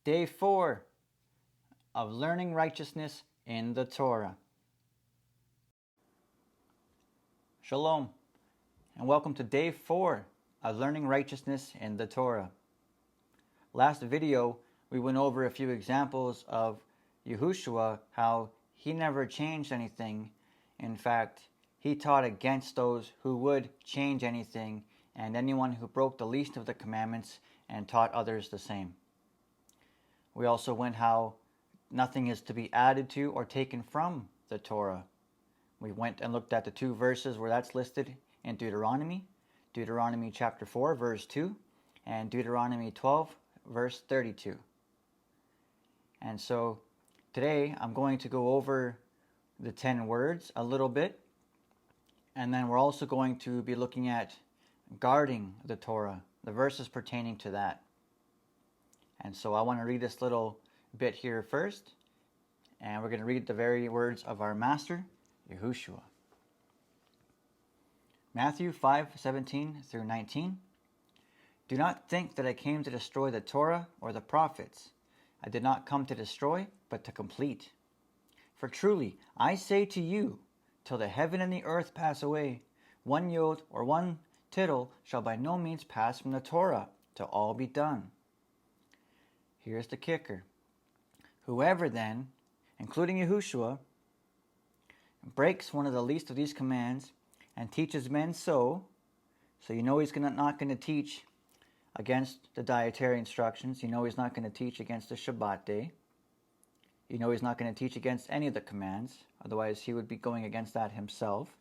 Day 4 of learning righteousness in the Torah. Shalom, and welcome to Day 4 of learning righteousness in the Torah. Last video, we went over a few examples of Yahushua, how he never changed anything. In fact, he taught against those who would change anything and anyone who broke the least of the commandments and taught others the same. We also went how nothing is to be added to or taken from the Torah. We went and looked at the 2 verses where that's listed in Deuteronomy chapter 4, verse 2, and Deuteronomy 12, verse 32. And so today I'm going to go over the 10 words a little bit, and then we're also going to be looking at guarding the Torah, the verses pertaining to that. And so I want to read this little bit here first, and we're going to read the very words of our Master, Yahushua. Matthew 5:17 through 19. Do not think that I came to destroy the Torah or the prophets. I did not come to destroy, but to complete. For truly, I say to you, till the heaven and the earth pass away, one yod or one tittle shall by no means pass from the Torah, till all be done. Here's the kicker. Whoever then, including Yahushua, breaks one of the least of these commands and teaches men so you know he's not going to teach against the dietary instructions. You know he's not going to teach against the Shabbat day. You know he's not going to teach against any of the commands. Otherwise he would be going against that himself.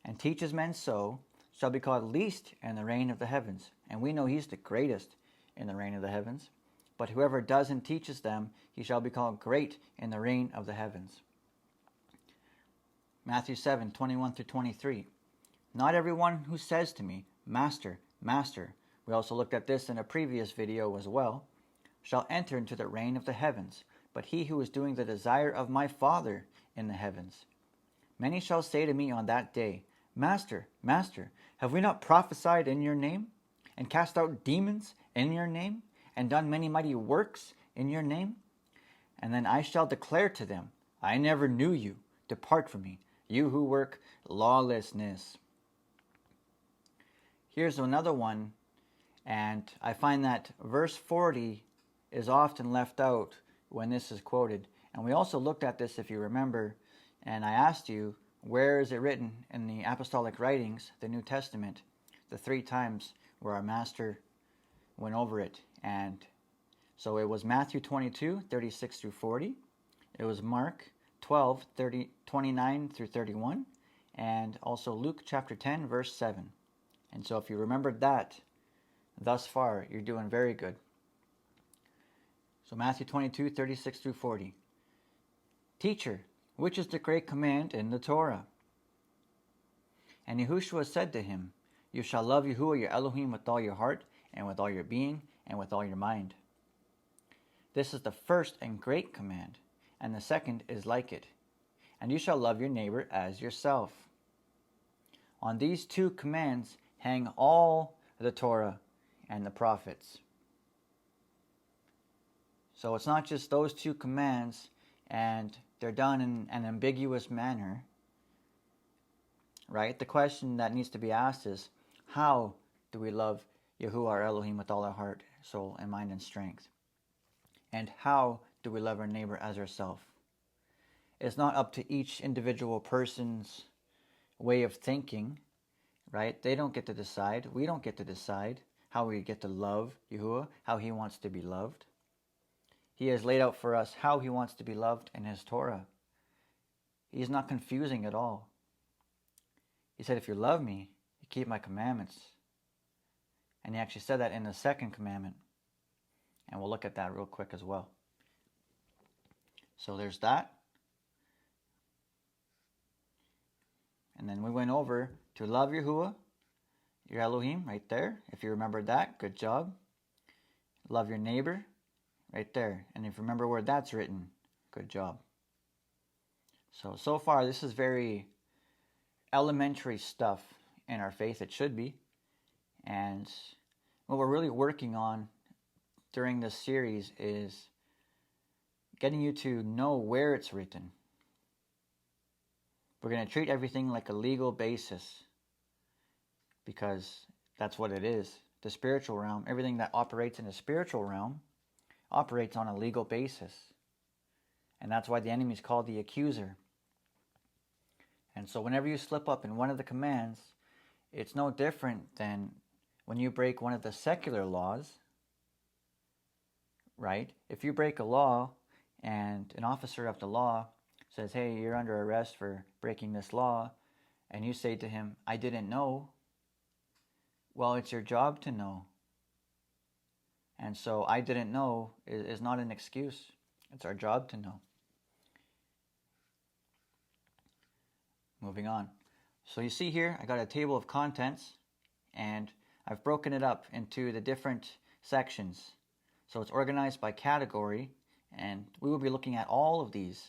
And teaches men so shall be called least in the reign of the heavens. And we know he's the greatest in the reign of the heavens. But whoever does and teaches them, he shall be called great in the reign of the heavens. Matthew 7:21 through 23. Not everyone who says to me, Master, Master, we also looked at this in a previous video as well, shall enter into the reign of the heavens, but he who is doing the desire of my Father in the heavens. Many shall say to me on that day, Master, Master, have we not prophesied in your name, and cast out demons in your name, and done many mighty works in your name? And then I shall declare to them, I never knew you. Depart from me, you who work lawlessness. Here's another one, and I find that verse 40 is often left out when this is quoted. And we also looked at this, if you remember, and I asked you, where is it written in the apostolic writings, the New Testament, the 3 times where our Master went over it. And so it was Matthew 22:36 through 40. It was Mark 12:29 through 31. And also Luke chapter 10, verse 7. And so if you remembered that thus far, you're doing very good. So Matthew 22:36 through 40. Teacher, which is the great command in the Torah? And Yahushua said to him, You shall love Yahuwah your Elohim with all your heart, and with all your being, and with all your mind. This is the first and great command, and the second is like it. And you shall love your neighbor as yourself. On these 2 commands hang all the Torah and the prophets. So it's not just those 2 commands, and they're done in an ambiguous manner, right? The question that needs to be asked is, how do we love Yahuwah our Elohim with all our heart, soul, and mind and strength? And how do we love our neighbor as ourselves? It's not up to each individual person's way of thinking, right? They don't get to decide. We don't get to decide how we get to love Yahuwah, how he wants to be loved. He has laid out for us how he wants to be loved in his Torah. He's not confusing at all. He said, if you love me, you keep my commandments. And he actually said that in the 2nd commandment. And we'll look at that real quick as well. So there's that. And then we went over to love Yahuwah, your Elohim, right there. If you remembered that, good job. Love your neighbor, right there. And if you remember where that's written, good job. So far, this is very elementary stuff in our faith. It should be. And what we're really working on during this series is getting you to know where it's written. We're going to treat everything like a legal basis because that's what it is. The spiritual realm, everything that operates in the spiritual realm operates on a legal basis. And that's why the enemy is called the accuser. And so whenever you slip up in one of the commands, it's no different than when you break one of the secular laws, right? If you break a law and an officer of the law says, hey, you're under arrest for breaking this law, and you say to him, I didn't know, well, it's your job to know. And so I didn't know is not an excuse. It's our job to know. Moving on. So you see here, I got a table of contents, and I've broken it up into the different sections. So it's organized by category, and we will be looking at all of these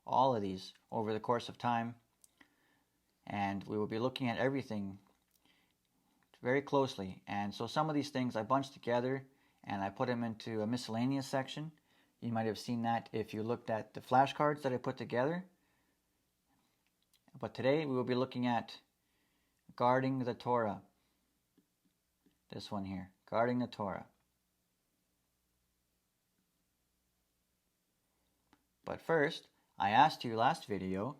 over the course of time. And we will be looking at everything very closely. And so some of these things I bunched together, and I put them into a miscellaneous section. You might have seen that if you looked at the flashcards that I put together. But today we will be looking at guarding the Torah. This one here, guarding the Torah. But first, I asked you last video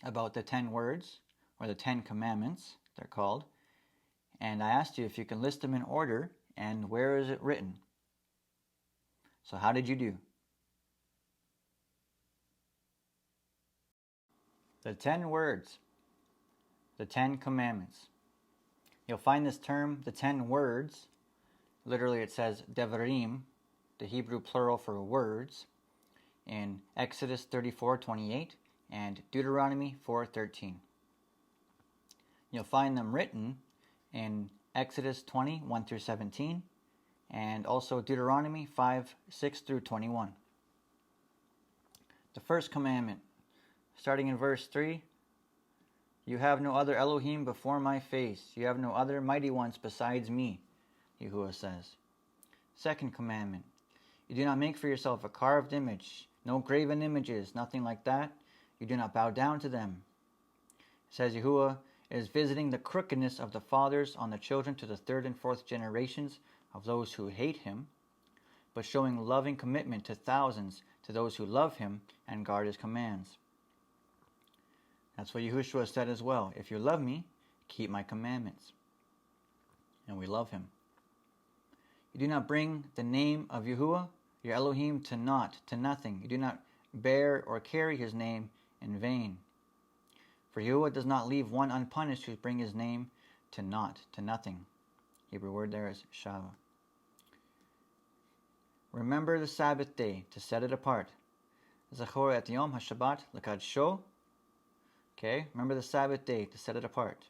about the 10 words, or the 10 commandments, they're called. And I asked you if you can list them in order and where is it written. So how did you do? The 10 words, the 10 commandments. You'll find this term, the 10 words, literally it says devarim, the Hebrew plural for words, in Exodus 34:28 and Deuteronomy 4:13. You'll find them written in Exodus 20:1 through 17, and also Deuteronomy 5:6 through 21. The first commandment, starting in verse 3, you have no other Elohim before my face. You have no other mighty ones besides me, Yahuwah says. Second commandment, you do not make for yourself a carved image, no graven images, nothing like that. You do not bow down to them. It says Yahuwah is visiting the crookedness of the fathers on the children to the third and fourth generations of those who hate him, but showing loving commitment to thousands to those who love him and guard his commands. That's what Yahushua said as well. If you love me, keep my commandments. And we love him. You do not bring the name of Yahuwah, your Elohim, to naught, to nothing. You do not bear or carry his name in vain. For Yahuwah does not leave one unpunished who bring his name to naught, to nothing. Hebrew word there is shava. Remember the Sabbath day to set it apart. Zachor et yom ha-shabbat l'kadsho. Okay, remember the Sabbath day to set it apart.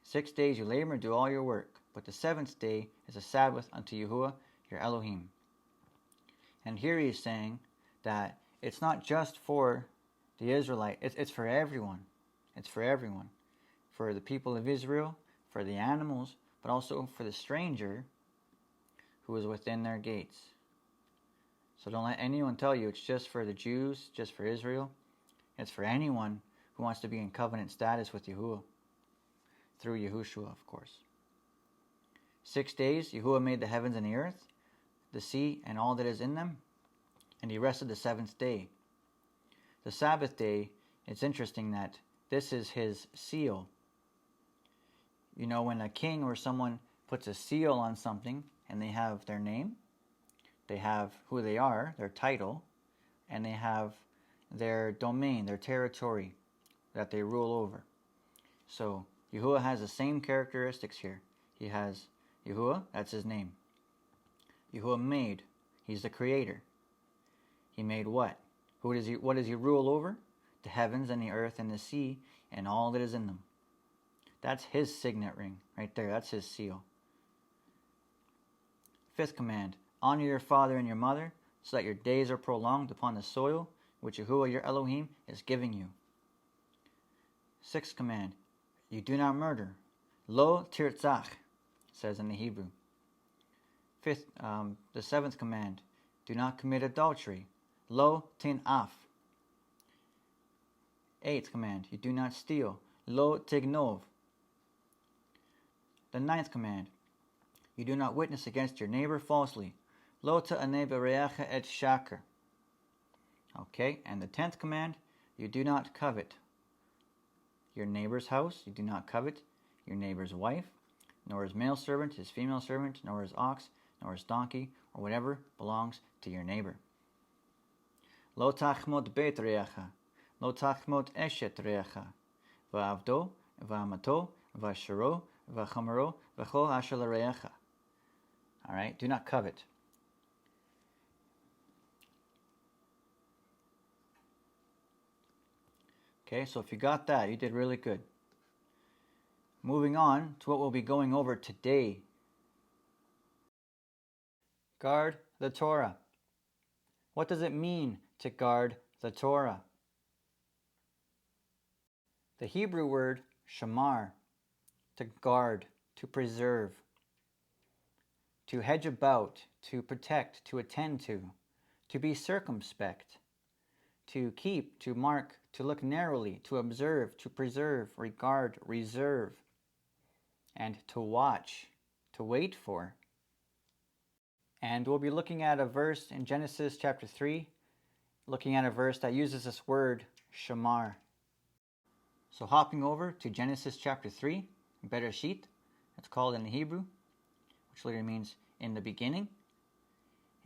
6 days you labor and do all your work, but the seventh day is a Sabbath unto Yahuwah, your Elohim. And here he is saying that it's not just for the Israelite, it's for everyone. It's for everyone. For the people of Israel, for the animals, but also for the stranger who is within their gates. So don't let anyone tell you it's just for the Jews, just for Israel. It's for anyone who wants to be in covenant status with Yahuwah. Through Yahushua, of course. 6 days, Yahuwah made the heavens and the earth, the sea, and all that is in them. And he rested the seventh day. The Sabbath day, it's interesting that this is his seal. You know, when a king or someone puts a seal on something and they have their name, they have who they are, their title, and they have their domain, their territory that they rule over. So Yahuwah has the same characteristics here. He has Yahuwah, that's his name. Yahuwah made, he's the creator. He made what? What does he rule over? the heavens and the earth and the sea and all that is in them. That's his signet ring right there. That's his seal. Fifth command, honor your father and your mother, so that your days are prolonged upon the soil which Yahuwah your Elohim is giving you. Sixth command, you do not murder. Lo tirtzach, says in the Hebrew. The seventh command, do not commit adultery. Lo tin'af. Eighth command, you do not steal. Lo tignov. The ninth command, you do not witness against your neighbor falsely. Lo ta'aneh bereacha et shaker. Okay, and the 10th command, you do not covet your neighbor's house. You do not covet your neighbor's wife, nor his male servant, his female servant, nor his ox, nor his donkey, or whatever belongs to your neighbor. Lo tachmot beit reacha, lo tachmot eshet reacha, va'avdo, va'amato, va'sharo, va'chamaro, v'chol asher l'reacha. All right, do not covet. Okay, so if you got that, you did really good. Moving on to what we'll be going over today. Guard the Torah. What does it mean to guard the Torah? The Hebrew word shamar, to guard, to preserve, to hedge about, to protect, to attend to be circumspect, to keep, to mark, to look narrowly, to observe, to preserve, regard, reserve, and to watch, to wait for. And we'll be looking at a verse in Genesis chapter 3, looking at a verse that uses this word, shamar. So hopping over to Genesis chapter 3, Bereshit, it's called in the Hebrew, which literally means in the beginning.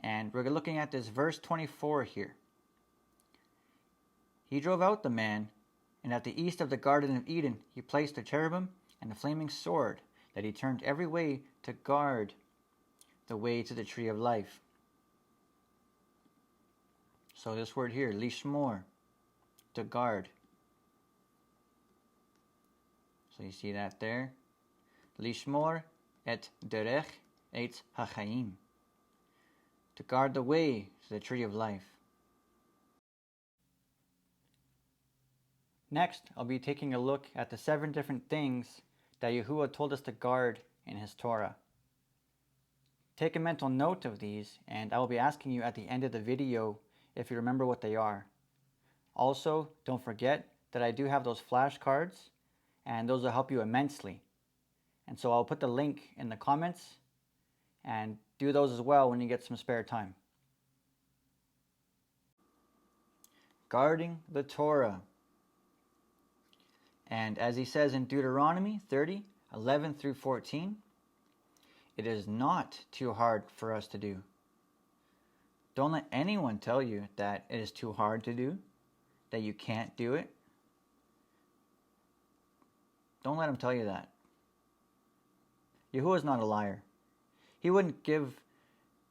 And we're looking at this verse 24 here. He drove out the man, and at the east of the Garden of Eden he placed a cherubim and a flaming sword, that he turned every way to guard the way to the tree of life. So this word here, lishmor, to guard. So you see that there. Lishmor et derech et hachaim. To guard the way to the tree of life. Next, I'll be taking a look at the 7 different things that Yahuwah told us to guard in his Torah. Take a mental note of these, and I will be asking you at the end of the video if you remember what they are. Also, don't forget that I do have those flashcards, and those will help you immensely. And so I'll put the link in the comments, and do those as well when you get some spare time. Guarding the Torah. And as he says in Deuteronomy 30, 11 through 14, it is not too hard for us to do. Don't let anyone tell you that it is too hard to do, that you can't do it. Don't let him tell you that. Yahuwah is not a liar. He wouldn't give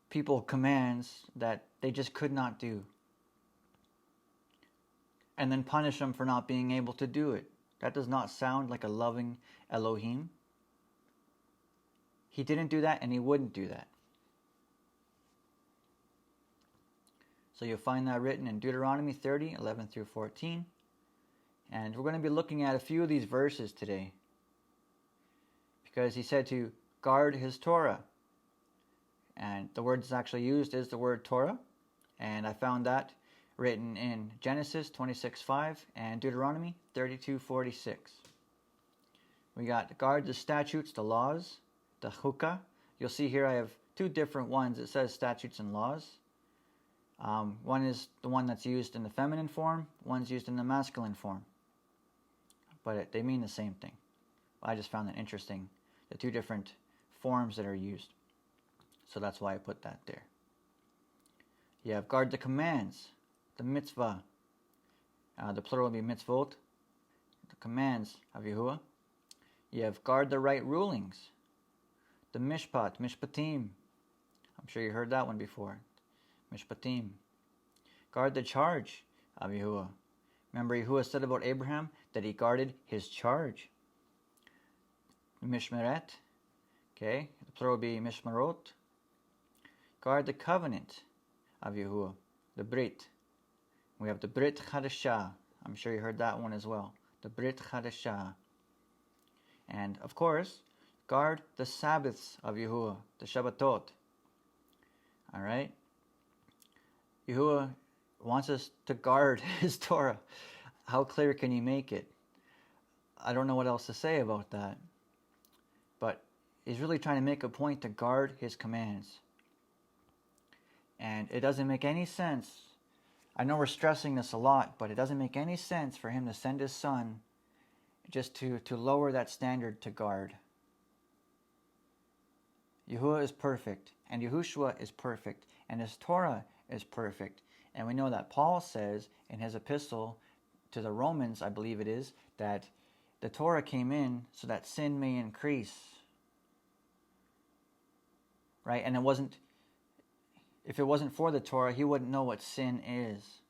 people commands that they just could not do, and then punish them for not being able to do it. That does not sound like a loving Elohim. He didn't do that, and he wouldn't do that. So you'll find that written in Deuteronomy 30, 11 through 14. And we're going to be looking at a few of these verses today, because he said to guard his Torah. And the word that's actually used is the word Torah. And I found that written in Genesis 26:5 and Deuteronomy 32:46. We got guard the statutes, the laws, the chukah. You'll see here I have 2 different ones. It says statutes and laws. One is the one that's used in the feminine form. One's used in the masculine form. But they mean the same thing. I just found that interesting, the 2 different forms that are used. So that's why I put that there. You have guard the commands, the mitzvah. The plural will be mitzvot, the commands of Yahuwah. You have guard the right rulings, the mishpat, mishpatim. I'm sure you heard that one before. Mishpatim. Guard the charge of Yahuwah. Remember, Yahuwah said about Abraham that he guarded his charge. Mishmeret, okay, the plural would be mishmarot. Guard the covenant of Yahuwah, the Brit. We have the Brit Chadashah. I'm sure you heard that one as well. The Brit Chadashah. And of course, guard the Sabbaths of Yahuwah, the Shabbatot. Alright? Yahuwah wants us to guard his Torah. How clear can you make it? I don't know what else to say about that. But he's really trying to make a point to guard his commands. And it doesn't make any sense. I know we're stressing this a lot, but it doesn't make any sense for him to send his son just to lower that standard to guard. Yahuwah is perfect, and Yahushua is perfect, and his Torah is perfect. And we know that Paul says in his epistle to the Romans, I believe it is, that the Torah came in so that sin may increase. Right? And if it wasn't for the Torah, he wouldn't know what sin is.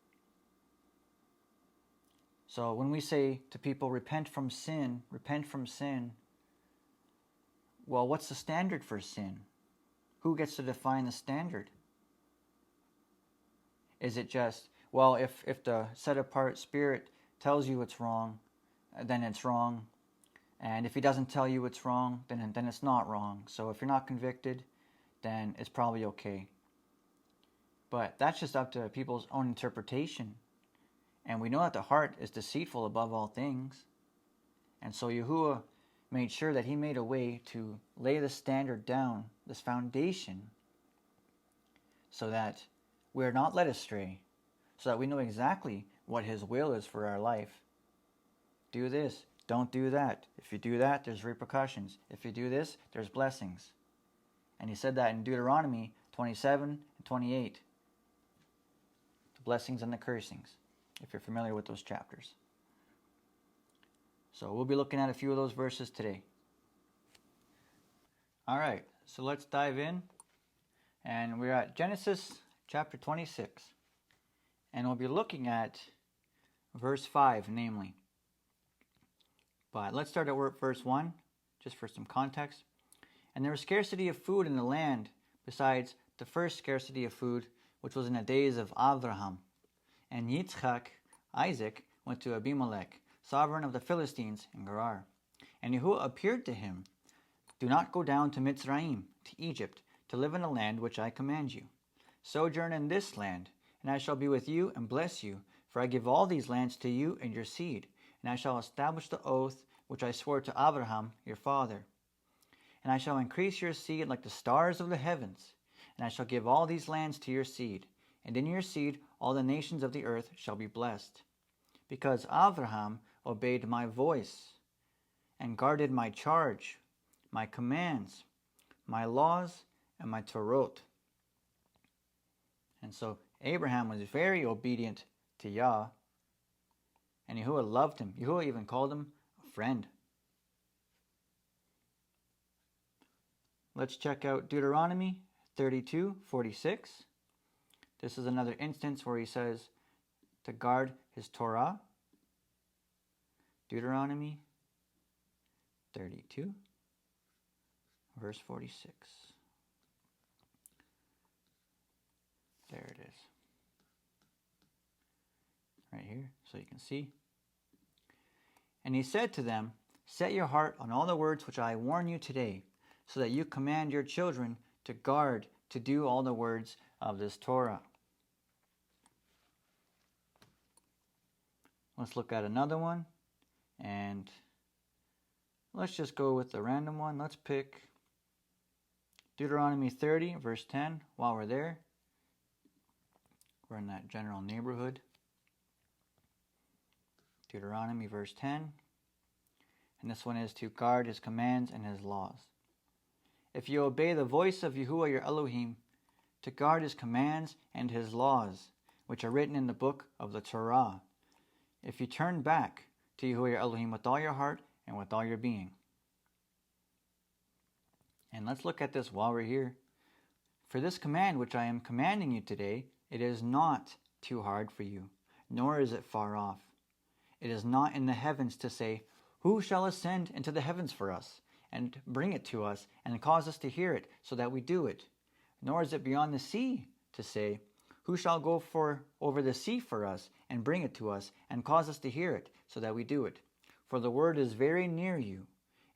So when we say to people, repent from sin, well, what's the standard for sin? Who gets to define the standard? Is it just, well, if the set-apart spirit tells you it's wrong, then it's wrong. And if he doesn't tell you it's wrong, then it's not wrong. So if you're not convicted, then it's probably okay. But that's just up to people's own interpretation. And we know that the heart is deceitful above all things. And so Yahuwah made sure that he made a way to lay the standard down, this foundation, so that we are not led astray, so that we know exactly what his will is for our life. Do this, don't do that. If you do that, there's repercussions. If you do this, there's blessings. And he said that in Deuteronomy 27 and 28. The blessings and the cursings, if you're familiar with those chapters. So we'll be looking at a few of those verses today. All right, so let's dive in. And we're at Genesis chapter 26. And we'll be looking at verse 5, namely. But let's start at verse 1, just for some context. And there was scarcity of food in the land, besides the first scarcity of food, which was in the days of Abraham. And Yitzchak, Isaac, went to Abimelech, sovereign of the Philistines, in Gerar. And Yahuwah appeared to him, do not go down to Mitzrayim, to Egypt, to live in a land which I command you. Sojourn in this land, and I shall be with you and bless you, for I give all these lands to you and your seed, and I shall establish the oath which I swore to Abraham your father. And I shall increase your seed like the stars of the heavens, and I shall give all these lands to your seed, and in your seed all the nations of the earth shall be blessed. Because Abraham obeyed my voice, and guarded my charge, my commands, my laws, and my Torah. And so Abraham was very obedient to Yah, and Yahuwah loved him. Yahuwah even called him a friend. Let's check out Deuteronomy 32:46. This is another instance where he says to guard his Torah. Deuteronomy 32, verse 46. There it is. Right here, so you can see. And he said to them, set your heart on all the words which I warn you today, so that you command your children to guard, to do all the words of this Torah. Let's look at another one, and let's just go with the random one. Let's pick Deuteronomy 30, verse 10, while we're there. We're in that general neighborhood. Deuteronomy, verse 10. And this one is to guard his commands and his laws. If you obey the voice of Yahuwah your Elohim, to guard his commands and his laws, which are written in the book of the Torah, if you turn back to Yahuwah your Elohim with all your heart and with all your being. And let's look at this while we're here. For this command which I am commanding you today, it is not too hard for you, nor is it far off. It is not in the heavens to say, who shall ascend into the heavens for us, and bring it to us, and cause us to hear it, so that we do it? Nor is it beyond the sea to say, who shall go over the sea for us, and bring it to us, and cause us to hear it, so that we do it? For the word is very near you,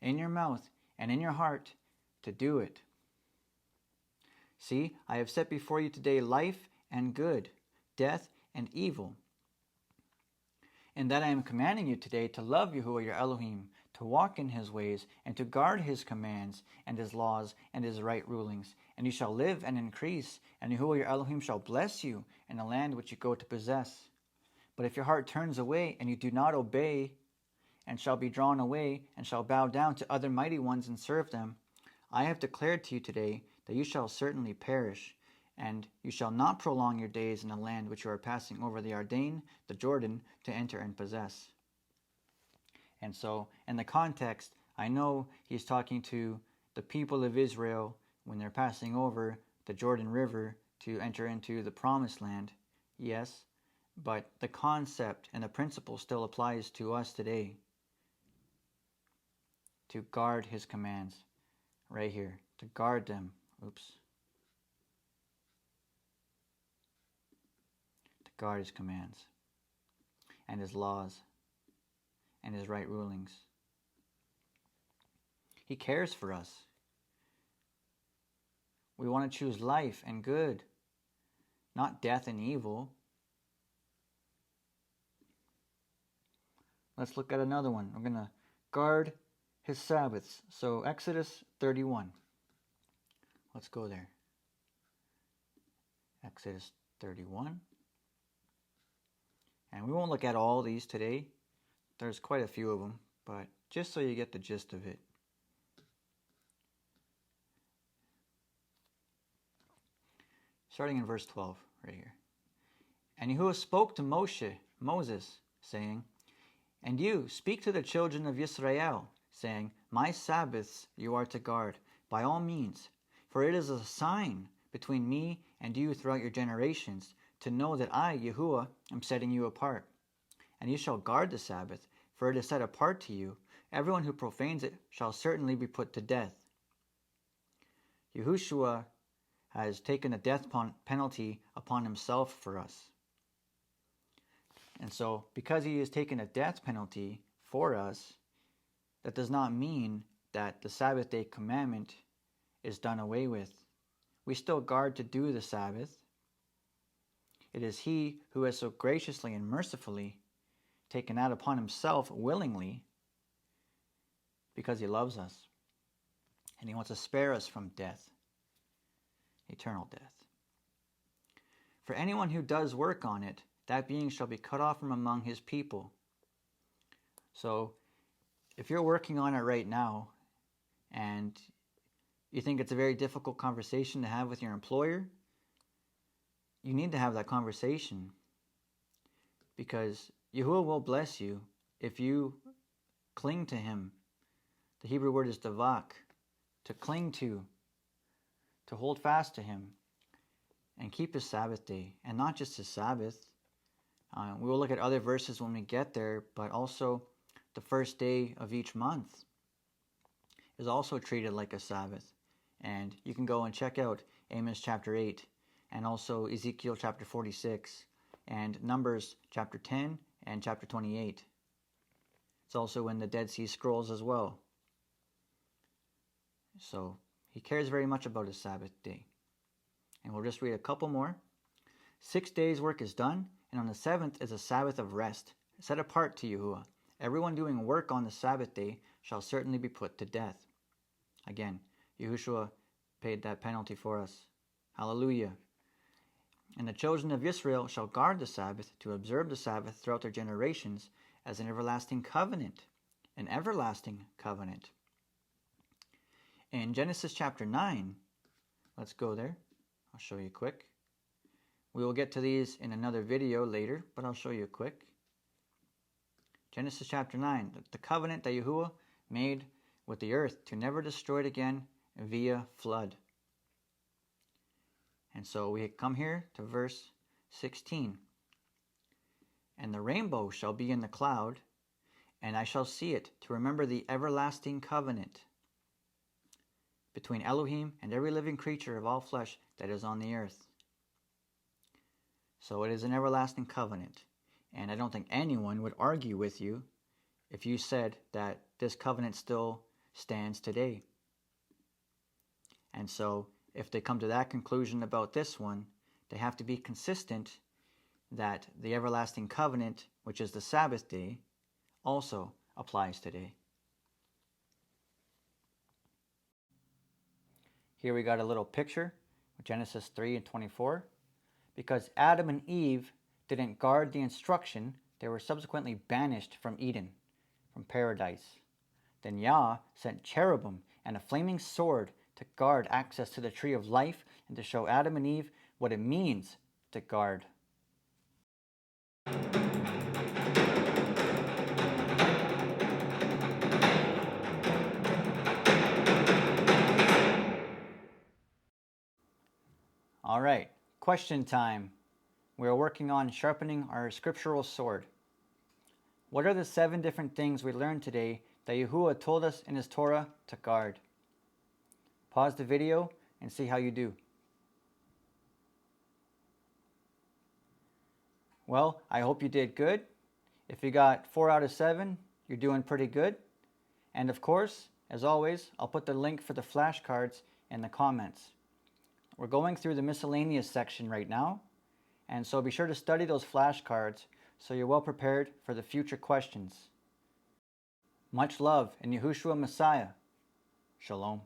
in your mouth and in your heart, to do it. See, I have set before you today life and good, death and evil. And that I am commanding you today to love Yahuwah your Elohim, to walk in his ways, and to guard his commands, and his laws, and his right rulings. And you shall live and increase, and Yahuwah your Elohim shall bless you in the land which you go to possess. But if your heart turns away, and you do not obey, and shall be drawn away, and shall bow down to other mighty ones and serve them, I have declared to you today that you shall certainly perish, and you shall not prolong your days in the land which you are passing over the Ardain, the Jordan, to enter and possess. And so, in the context, I know he's talking to the people of Israel when they're passing over the Jordan River to enter into the Promised Land. Yes, but the concept and the principle still applies to us today. To guard his commands. Right here. To guard them. Oops. To guard his commands. And his laws. And his right rulings. He cares for us. We want to choose life and good. Not death and evil. Let's look at another one. We're going to guard his Sabbaths. So Exodus 31. Let's go there. Exodus 31. And we won't look at all these today. There's quite a few of them, but just so you get the gist of it. Starting in verse 12, right here. And Yahuwah spoke to Moses, saying, and you speak to the children of Israel, saying, my Sabbaths you are to guard, by all means, for it is a sign between me and you throughout your generations, to know that I, Yahuwah, am setting you apart. And you shall guard the Sabbath, for it is set apart to you. Everyone who profanes it shall certainly be put to death. Yahushua has taken a death penalty upon himself for us. And so, because he has taken a death penalty for us, that does not mean that the Sabbath day commandment is done away with. We still guard to do the Sabbath. It is he who has so graciously and mercifully taken that upon himself willingly, because he loves us. And he wants to spare us from death, eternal death. For anyone who does work on it, that being shall be cut off from among his people. So, if you're working on it right now, and you think it's a very difficult conversation to have with your employer, you need to have that conversation. Because Yahuwah will bless you if you cling to him. The Hebrew word is davak, to cling to hold fast to him, and keep his Sabbath day, and not just his Sabbath. We will look at other verses when we get there, but also the first day of each month is also treated like a Sabbath. And you can go and check out Amos chapter 8, and also Ezekiel chapter 46, and Numbers chapter 10 and chapter 28. It's also in the Dead Sea Scrolls as well. So he cares very much about his Sabbath day. And we'll just read a couple more. 6 days' work is done, and on the seventh is a Sabbath of rest, set apart to Yahuwah. Everyone doing work on the Sabbath day shall certainly be put to death. Again, Yahushua paid that penalty for us. Hallelujah. And the children of Israel shall guard the Sabbath, to observe the Sabbath throughout their generations as an everlasting covenant. An everlasting covenant. In Genesis chapter 9, let's go there. I'll show you quick. We will get to these in another video later, but I'll show you quick. Genesis chapter 9, the covenant that Yahuwah made with the earth to never destroy it again via flood. And so we come here to verse 16. And and the rainbow shall be in the cloud, and I shall see it, to remember the everlasting covenant between Elohim and every living creature of all flesh that is on the earth. So it is an everlasting covenant, and I don't think anyone would argue with you if you said that this covenant still stands today. And so if they come to that conclusion about this one, they have to be consistent that the everlasting covenant, which is the Sabbath day, also applies today. Here we got a little picture of Genesis 3:24. Because Adam and Eve didn't guard the instruction, they were subsequently banished from Eden, from paradise. Then Yah sent cherubim and a flaming sword to guard access to the tree of life and to show Adam and Eve what it means to guard. All right, question time. We are working on sharpening our scriptural sword. What are the 7 different things we learned today that Yahuwah told us in his Torah to guard? Pause the video and see how you do. Well, I hope you did good. If you got 4 out of 7, you're doing pretty good. And of course, as always, I'll put the link for the flashcards in the comments. We're going through the miscellaneous section right now, and so be sure to study those flashcards so you're well prepared for the future questions. Much love in Yahushua Messiah. Shalom.